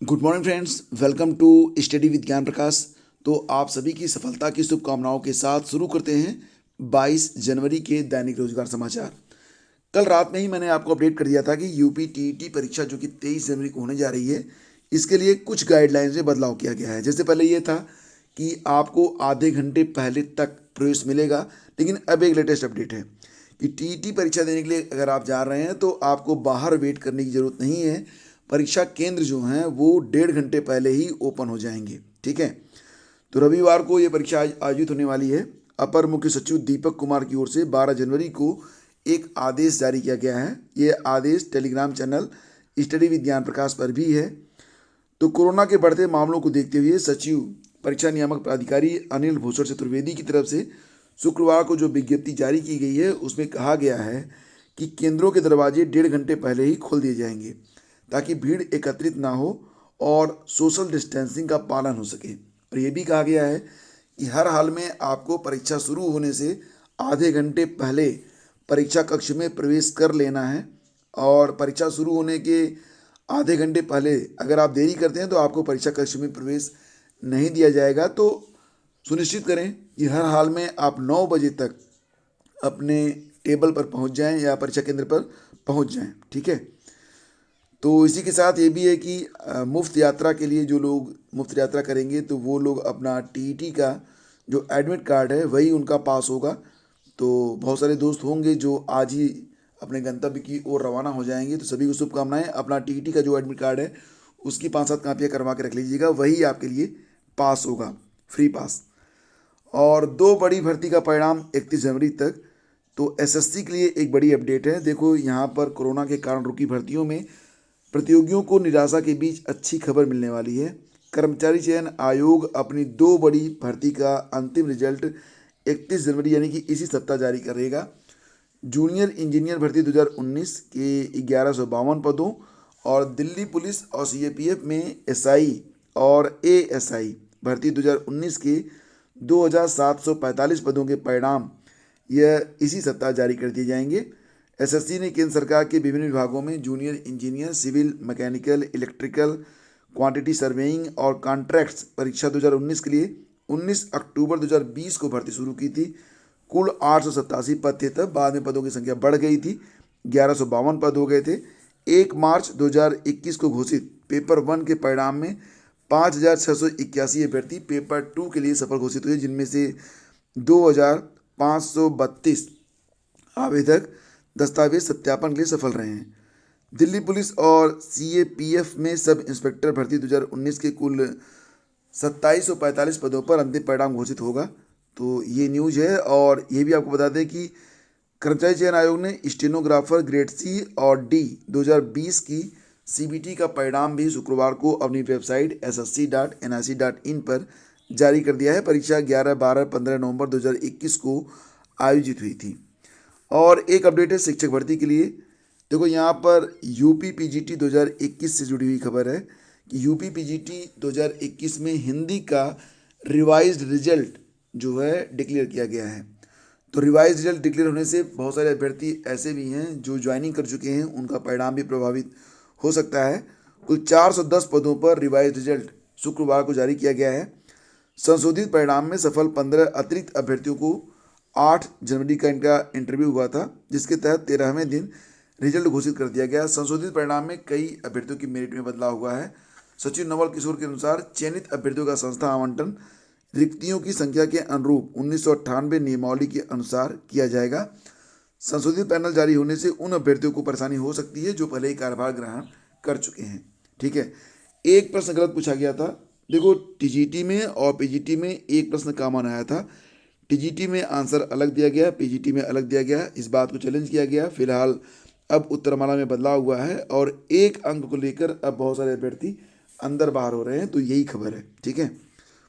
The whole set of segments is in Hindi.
Good morning friends, welcome to study with Gyan Prakash. तो आप सभी की सफलता की शुभकामनाओं के साथ शुरू करते हैं 22 जनवरी के दैनिक रोजगार समाचार। कल रात में ही मैंने आपको अपडेट कर दिया था कि यूपी टीईटी परीक्षा जो कि 23 जनवरी को होने जा रही है, इसके लिए कुछ गाइडलाइंस में बदलाव किया गया है। जैसे पहले ये था कि आपको आधे घंटे पहले तक प्रवेश मिलेगा, लेकिन अब एक लेटेस्ट अपडेट है कि टीईटी परीक्षा देने के लिए अगर आप जा रहे हैं तो आपको बाहर वेट करने की ज़रूरत नहीं है। परीक्षा केंद्र जो हैं वो 1.5 घंटे पहले ही ओपन हो जाएंगे। ठीक है, तो रविवार को ये परीक्षा आयोजित होने वाली है। अपर मुख्य सचिव दीपक कुमार की ओर से 12 जनवरी को एक आदेश जारी किया गया है। ये आदेश टेलीग्राम चैनल स्टडी विज्ञान प्रकाश पर भी है। तो कोरोना के बढ़ते मामलों को देखते हुए सचिव परीक्षा नियामक प्राधिकारी अनिल भूषण चतुर्वेदी की तरफ से शुक्रवार को जो विज्ञप्ति जारी की गई है उसमें कहा गया है कि केंद्रों के दरवाजे 1.5 घंटे पहले ही खोल दिए जाएंगे ताकि भीड़ एकत्रित ना हो और सोशल डिस्टेंसिंग का पालन हो सके। और ये भी कहा गया है कि हर हाल में आपको परीक्षा शुरू होने से आधे घंटे पहले परीक्षा कक्ष में प्रवेश कर लेना है। और परीक्षा शुरू होने के आधे घंटे पहले अगर आप देरी करते हैं तो आपको परीक्षा कक्ष में प्रवेश नहीं दिया जाएगा। तो सुनिश्चित करें कि हर हाल में आप 9 बजे तक अपने टेबल पर पहुंच जाएं या परीक्षा केंद्र पर पहुंच जाएं। ठीक है, तो इसी के साथ ये भी है कि मुफ्त यात्रा के लिए जो लोग मुफ्त यात्रा करेंगे तो वो लोग अपना टीईटी का जो एडमिट कार्ड है वही उनका पास होगा। तो बहुत सारे दोस्त होंगे जो आज ही अपने गंतव्य की ओर रवाना हो जाएंगे, तो सभी को शुभकामनाएं। अपना टीईटी का जो एडमिट कार्ड है उसकी 5-7 कापियाँ करवा के रख लीजिएगा, वही आपके लिए पास होगा, फ्री पास। और दो बड़ी भर्ती का परिणाम 31 जनवरी तक। तो एसएससी के लिए एक बड़ी अपडेट है। देखो, यहाँ पर कोरोना के कारण रुकी भर्तियों में प्रतियोगियों को निराशा के बीच अच्छी खबर मिलने वाली है। कर्मचारी चयन आयोग अपनी दो बड़ी भर्ती का अंतिम रिजल्ट 31 जनवरी यानी कि इसी सप्ताह जारी करेगा। जूनियर इंजीनियर भर्ती 2019 के 1152 पदों और दिल्ली पुलिस और सीएपीएफ में एसआई और एएसआई भर्ती 2019 के 2745 पदों के परिणाम यह इसी सप्ताह जारी कर दिए जाएंगे। एसएससी ने केंद्र सरकार के विभिन्न विभागों में junior engineer, civil, mechanical, electrical, quantity surveying और कॉन्ट्रैक्ट्स परीक्षा 2019 के लिए 19 अक्टूबर 2020 को भर्ती शुरू की थी। कुल 887 पद थे, तब बाद में पदों की संख्या बढ़ गई थी, 1152 पद हो गए थे। 1 मार्च 2021 को घोषित पेपर 1 के परिणाम में 5681 अभ्यर्थी पेपर 2 के लिए सफल घोषित हुए, जिनमें से 2532 आवेदक दस्तावेज सत्यापन के लिए सफल रहे हैं। दिल्ली पुलिस और सीएपीएफ में सब इंस्पेक्टर भर्ती 2019 के कुल 2745 पदों पर अंतिम परिणाम घोषित होगा। तो ये न्यूज है। और ये भी आपको बता दें कि कर्मचारी चयन आयोग ने स्टेनोग्राफर ग्रेड सी और डी 2020 की सीबीटी का परिणाम भी शुक्रवार को अपनी वेबसाइट ssc.nic.in पर जारी कर दिया है। परीक्षा 11, 12, 15 नवंबर 2021 को आयोजित हुई थी। और एक अपडेट है शिक्षक भर्ती के लिए। देखो, यहाँ पर यूपी पीजीटी 2021 से जुड़ी हुई खबर है कि यूपी पीजीटी 2021 में हिंदी का रिवाइज्ड रिजल्ट जो है डिक्लेयर किया गया है। तो रिवाइज रिजल्ट डिक्लेयर होने से बहुत सारे अभ्यर्थी ऐसे भी हैं जो ज्वाइनिंग कर चुके हैं, उनका परिणाम भी प्रभावित हो सकता है। कुल 410 पदों पर रिवाइज रिजल्ट शुक्रवार को जारी किया गया है। संशोधित परिणाम में सफल 15 अतिरिक्त अभ्यर्थियों को 8 जनवरी का इनका इंटरव्यू हुआ था, जिसके तहत 13वें दिन रिजल्ट घोषित कर दिया गया। संशोधित परिणाम में कई अभ्यर्थियों की मेरिट में बदलाव हुआ है। सचिव नवल किशोर के अनुसार चयनित अभ्यर्थियों का संस्था आवंटन रिक्तियों की संख्या के अनुरूप 1998 नियमावली के अनुसार किया जाएगा। संशोधित पैनल जारी होने से उन अभ्यर्थियों को परेशानी हो सकती है जो पहले ही कार्यभार ग्रहण कर चुके हैं। ठीक है, एक प्रश्न गलत पूछा गया था। देखो, टीजीटी में और पीजीटी में एक प्रश्न कॉमन आया था। टीजीटी में आंसर अलग दिया गया, पीजीटी में अलग दिया गया। इस बात को चैलेंज किया गया। फिलहाल अब उत्तरमाला में बदलाव हुआ है और एक अंक को लेकर अब बहुत सारे अभ्यर्थी अंदर बाहर हो रहे हैं। तो यही खबर है। ठीक है,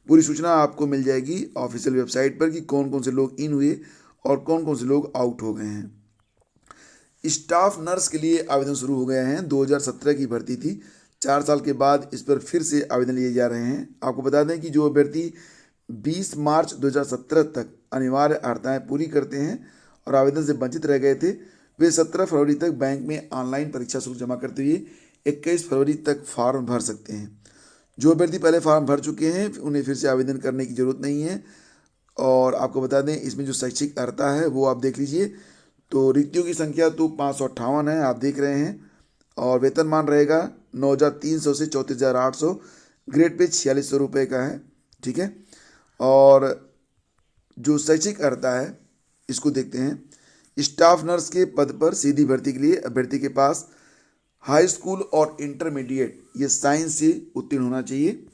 पूरी सूचना आपको मिल जाएगी ऑफिशियल वेबसाइट पर कि कौन कौन से लोग इन हुए और कौन कौन से लोग आउट हो गए हैं। स्टाफ नर्स के लिए आवेदन शुरू हो गए हैं। 2017 की भर्ती थी, 4 साल के बाद इस पर फिर से आवेदन लिए जा रहे हैं। आपको बता दें कि जो अभ्यर्थी 20 मार्च 2017 तक अनिवार्य अर्हताएँ पूरी करते हैं और आवेदन से वंचित रह गए थे, वे 17 फरवरी तक बैंक में ऑनलाइन परीक्षा शुल्क जमा करते हुए 21 फरवरी तक फॉर्म भर सकते हैं। जो अभ्यर्थी पहले फॉर्म भर चुके हैं उन्हें फिर से आवेदन करने की ज़रूरत नहीं है। और आपको बता दें इसमें जो शैक्षिक अर्हता है वो आप देख लीजिए। तो रिक्तियों की संख्या तो 558 है, आप देख रहे हैं। और वेतनमान रहेगा 9,300 से 34,800, ग्रेड पे 4600 रुपये का है। ठीक है। और जो शैक्षिक अर्हता है इसको देखते हैं। स्टाफ नर्स के पद पर सीधी भर्ती के लिए अभ्यर्थी के पास हाई स्कूल और इंटरमीडिएट ये साइंस से उत्तीर्ण होना चाहिए।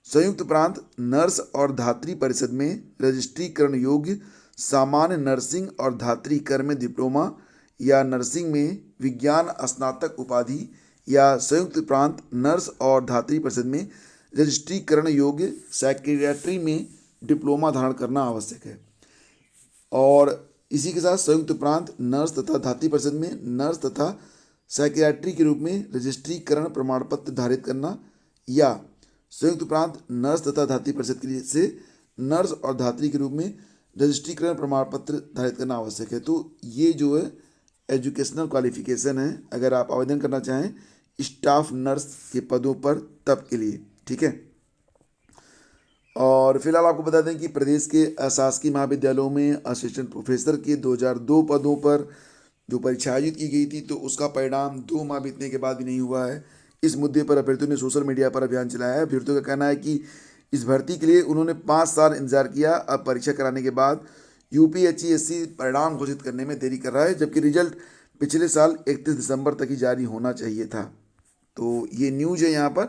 संयुक्त प्रांत नर्स और धात्री परिषद में रजिस्ट्रीकरण योग्य सामान्य नर्सिंग और धात्री कर में डिप्लोमा या नर्सिंग में विज्ञान स्नातक उपाधि या संयुक्त प्रांत नर्स और धात्री परिषद में रजिस्ट्रीकरण योग्य सेक्रेटरी में डिप्लोमा धारण करना आवश्यक है। और इसी के साथ संयुक्त प्रांत नर्स तथा धात्री परिषद में नर्स तथा सेक्रेटरी के रूप में रजिस्ट्रीकरण प्रमाण पत्र धारित करना या संयुक्त प्रांत नर्स तथा धात्री परिषद के लिए से नर्स और धात्री के रूप में रजिस्ट्रीकरण प्रमाण पत्र धारित करना आवश्यक है। तो ये जो है एजुकेशनल क्वालिफिकेशन है अगर आप आवेदन करना चाहें स्टाफ नर्स के पदों पर तब के लिए। ठीक है। और फिलहाल आपको बता दें कि प्रदेश के अशासकीय महाविद्यालयों में असिस्टेंट प्रोफेसर के 2002 पदों पर जो परीक्षा आयोजित की गई थी तो उसका परिणाम 2 माह बीतने के बाद भी नहीं हुआ है। इस मुद्दे पर अभ्यर्थियों ने सोशल मीडिया पर अभियान चलाया है। अभ्यर्थियों का कहना है कि इस भर्ती के लिए उन्होंने 5 साल इंतजार किया। अब परीक्षा कराने के बाद यूपीएससी परिणाम घोषित करने में देरी कर रहा है, जबकि रिजल्ट पिछले साल 31 दिसंबर तक ही जारी होना चाहिए था। तो ये न्यूज़ है यहाँ पर।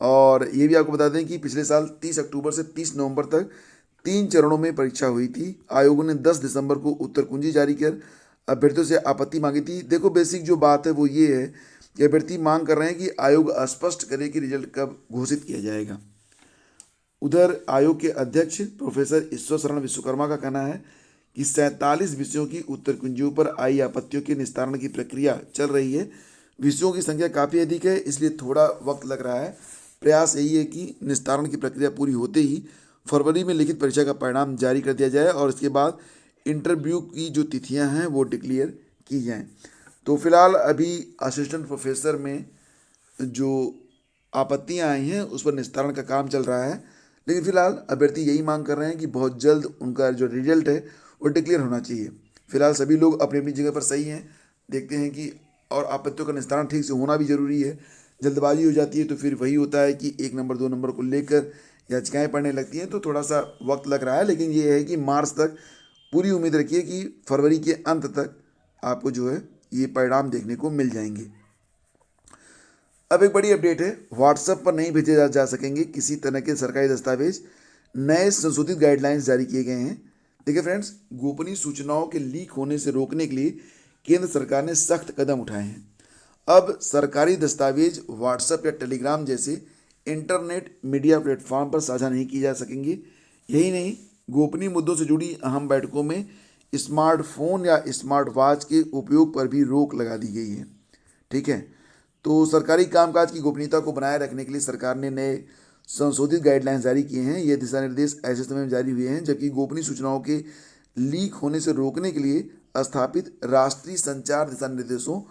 और ये भी आपको बता दें कि पिछले साल 30 अक्टूबर से 30 नवंबर तक 3 चरणों में परीक्षा हुई थी। आयोग ने 10 दिसंबर को उत्तर कुंजी जारी कर अभ्यर्थियों से आपत्ति मांगी थी। देखो बेसिक जो बात है वो ये है कि अभ्यर्थी मांग कर रहे हैं कि आयोग स्पष्ट करे कि रिजल्ट कब घोषित किया जाएगा। उधर आयोग के अध्यक्ष प्रोफेसर ईश्वर शरण विश्वकर्मा का कहना है कि 47 विषयों की उत्तर कुंजियों पर आई आपत्तियों के निस्तारण की प्रक्रिया चल रही है। विषयों की संख्या काफ़ी अधिक है, इसलिए थोड़ा वक्त लग रहा है। प्रयास यही है कि निस्तारण की प्रक्रिया पूरी होते ही फरवरी में लिखित परीक्षा का परिणाम जारी कर दिया जाए और इसके बाद इंटरव्यू की जो तिथियां हैं वो डिक्लेयर की जाएं। तो फिलहाल अभी असिस्टेंट प्रोफेसर में जो आपत्तियां आई हैं उस पर निस्तारण का काम चल रहा है, लेकिन फिलहाल अभ्यर्थी यही मांग कर रहे हैं कि बहुत जल्द उनका जो रिजल्ट है वो डिक्लेयर होना चाहिए। फिलहाल सभी लोग अपनी अपनी जगह पर सही हैं। देखते हैं कि और आपत्तियों का निस्तारण ठीक से होना भी ज़रूरी है। जल्दबाजी हो जाती है तो फिर वही होता है कि 1 नंबर 2 नंबर को लेकर याचिकाएँ पड़ने लगती हैं, तो थोड़ा सा वक्त लग रहा है। लेकिन ये है कि मार्च तक पूरी उम्मीद रखिए कि फरवरी के अंत तक आपको जो है ये परिणाम देखने को मिल जाएंगे। अब एक बड़ी अपडेट है, व्हाट्सएप पर नहीं भेजे जा सकेंगे किसी तरह के सरकारी दस्तावेज। नए संशोधित गाइडलाइंस जारी किए गए हैं। देखिए फ्रेंड्स, गोपनीय सूचनाओं के लीक होने से रोकने के लिए केंद्र सरकार ने सख्त कदम उठाए हैं। अब सरकारी दस्तावेज व्हाट्सएप या टेलीग्राम जैसे इंटरनेट मीडिया प्लेटफॉर्म पर साझा नहीं किए जा सकेंगे। यही नहीं, गोपनीय मुद्दों से जुड़ी अहम बैठकों में स्मार्टफोन या स्मार्ट वॉच के उपयोग पर भी रोक लगा दी गई है। ठीक है। तो सरकारी कामकाज की गोपनीयता को बनाए रखने के लिए सरकार ने नए संशोधित गाइडलाइंस जारी किए हैं। ये दिशा निर्देश ऐसे समय में जारी हुए हैं जबकि गोपनीय सूचनाओं के लीक होने से रोकने के लिए स्थापित राष्ट्रीय संचार दिशा निर्देशों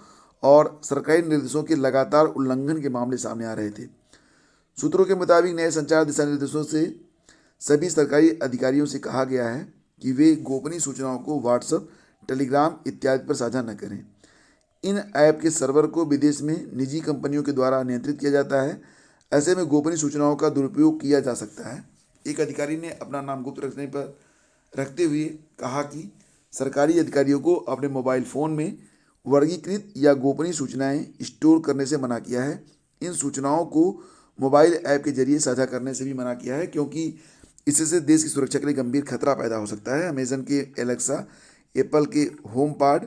और सरकारी निर्देशों के लगातार उल्लंघन के मामले सामने आ रहे थे। सूत्रों के मुताबिक नए संचार दिशा निर्देशों से सभी सरकारी अधिकारियों से कहा गया है कि वे गोपनीय सूचनाओं को व्हाट्सएप, टेलीग्राम इत्यादि पर साझा न करें। इन ऐप के सर्वर को विदेश में निजी कंपनियों के द्वारा नियंत्रित किया जाता है। ऐसे में गोपनीय सूचनाओं का दुरुपयोग किया जा सकता है। एक अधिकारी ने अपना नाम गुप्त रखते हुए कहा कि सरकारी अधिकारियों को अपने मोबाइल फ़ोन में वर्गीकृत या गोपनीय सूचनाएं स्टोर करने से मना किया है। इन सूचनाओं को मोबाइल ऐप के जरिए साझा करने से भी मना किया है, क्योंकि इससे देश की सुरक्षा के लिए गंभीर खतरा पैदा हो सकता है। अमेजन के एलेक्सा, एप्पल के होम पॉड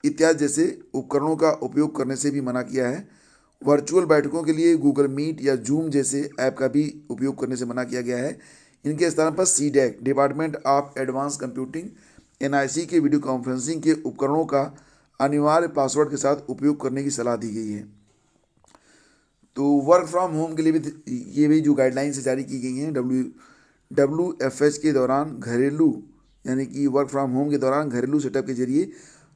इत्यादि जैसे उपकरणों का उपयोग करने से भी मना किया है। वर्चुअल बैठकों के लिए गूगल मीट या जूम जैसे ऐप का भी उपयोग करने से मना किया गया है। इनके स्थान पर CDAC, department of advance computing, NIC के वीडियो कॉन्फ्रेंसिंग के उपकरणों का अनिवार्य पासवर्ड के साथ उपयोग करने की सलाह दी गई है। तो वर्क फ्रॉम होम के लिए भी ये भी जो गाइडलाइंस जारी की गई हैं WFH के दौरान घरेलू यानी कि वर्क फ्रॉम होम के दौरान घरेलू सेटअप के जरिए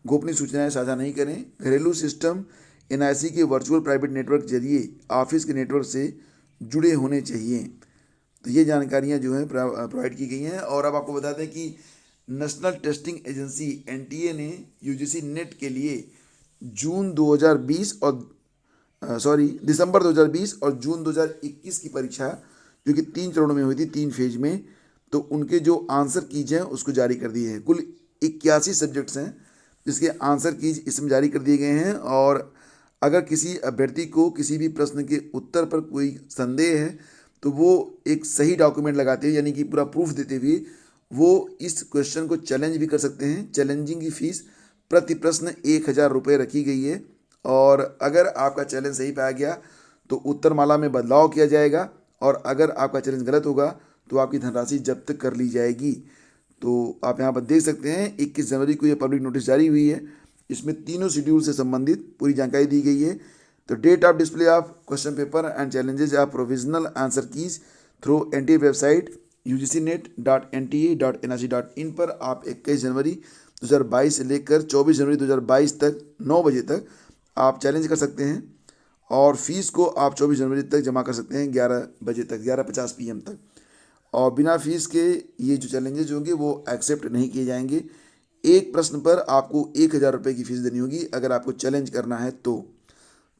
गोपनीय सूचनाएं साझा नहीं करें। घरेलू सिस्टम एनआईसी के वर्चुअल प्राइवेट नेटवर्क के जरिए ऑफिस के नेटवर्क से जुड़े होने चाहिए। तो ये जानकारियाँ जो हैं प्रोवाइड की गई हैं। और अब आपको बता दें कि नेशनल टेस्टिंग एजेंसी एनटीए ने यूजीसी नेट के लिए दिसंबर 2020 और जून 2021 की परीक्षा, जो कि 3 चरणों में हुई थी, 3 फेज में, तो उनके जो आंसर कीज हैं उसको जारी कर दिए हैं। कुल 81 सब्जेक्ट्स हैं जिसके आंसर कीज इसमें जारी कर दिए गए हैं। और अगर किसी अभ्यर्थी को किसी भी प्रश्न के उत्तर पर कोई संदेह है तो वो एक सही डॉक्यूमेंट लगाते हुए, यानी कि पूरा प्रूफ देते हुए, वो इस क्वेश्चन को चैलेंज भी कर सकते हैं। चैलेंजिंग की फीस प्रति प्रश्न 1,000 रुपये रखी गई है। और अगर आपका चैलेंज सही पाया गया तो उत्तरमाला में बदलाव किया जाएगा, और अगर आपका चैलेंज गलत होगा तो आपकी धनराशि जब्त कर ली जाएगी। तो आप यहाँ पर देख सकते हैं 21 जनवरी को यह पब्लिक नोटिस जारी हुई है। इसमें तीनों शेड्यूल से संबंधित पूरी जानकारी दी गई है। तो date of display of question paper and challenges of provisional answer keys through NTA website ugcnet.nta.nic.in पर आप 21 जनवरी 2022 से लेकर 24 जनवरी 2022 तक 9 बजे तक आप चैलेंज कर सकते हैं। और फीस को आप 24 जनवरी तक जमा कर सकते हैं 11 बजे तक, 11:50 PM तक। और बिना फीस के ये जो चैलेंजेज होंगे वो एक्सेप्ट नहीं किए जाएंगे। एक प्रश्न पर आपको 1,000 रुपये की फीस देनी होगी अगर आपको चैलेंज करना है तो।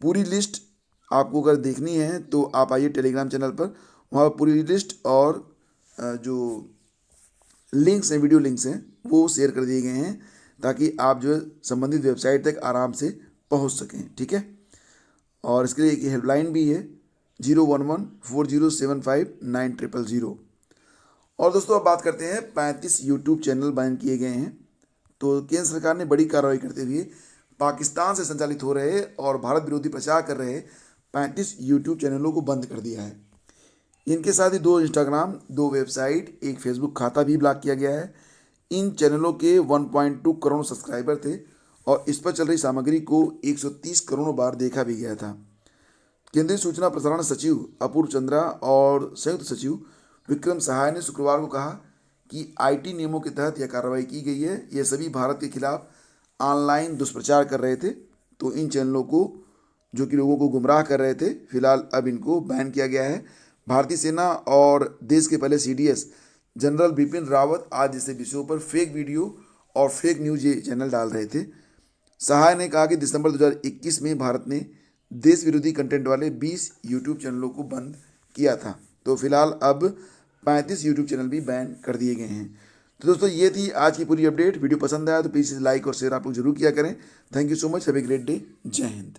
पूरी लिस्ट आपको अगर देखनी है तो आप आइए टेलीग्राम चैनल पर, वहाँ पूरी लिस्ट और जो लिंक्स हैं, वीडियो लिंक्स हैं, वो शेयर कर दिए गए हैं ताकि आप जो है संबंधित वेबसाइट तक आराम से पहुँच सकें। ठीक है। और इसके लिए एक हेल्पलाइन भी है 01140759000। और दोस्तों अब बात करते हैं 35 यूट्यूब चैनल बैन किए गए हैं। तो केंद्र सरकार ने बड़ी कार्रवाई करते हुए पाकिस्तान से संचालित हो रहे और भारत विरोधी प्रचार कर रहे 35 यूट्यूब चैनलों को बंद कर दिया है। इनके साथ ही 2 इंस्टाग्राम, 2 वेबसाइट, एक फेसबुक खाता भी ब्लॉक किया गया है। इन चैनलों के 1.2 करोड़ सब्सक्राइबर थे और इस पर चल रही सामग्री को 130 करोड़ बार देखा भी गया था। केंद्रीय सूचना प्रसारण सचिव अपूर्व चंद्रा और संयुक्त सचिव विक्रम सहाय ने शुक्रवार को कहा कि आईटी नियमों के तहत यह कार्रवाई की गई है। ये सभी भारत के खिलाफ ऑनलाइन दुष्प्रचार कर रहे थे। तो इन चैनलों को, जो कि लोगों को गुमराह कर रहे थे, फिलहाल अब इनको बैन किया गया है। भारतीय सेना और देश के पहले CDS जनरल बिपिन रावत आज जैसे विषयों पर फेक वीडियो और फेक न्यूज ये चैनल डाल रहे थे। सहाय ने कहा कि दिसंबर 2021 में भारत ने देश विरोधी कंटेंट वाले 20 यूट्यूब चैनलों को बंद किया था। तो फिलहाल अब 35 यूट्यूब चैनल भी बैन कर दिए गए हैं। तो दोस्तों ये थी आज की पूरी अपडेट। वीडियो पसंद आया तो प्लीज़ लाइक और शेयर आप लोग जरूर किया करें। Thank you so much. Have a great day. जय हिंद।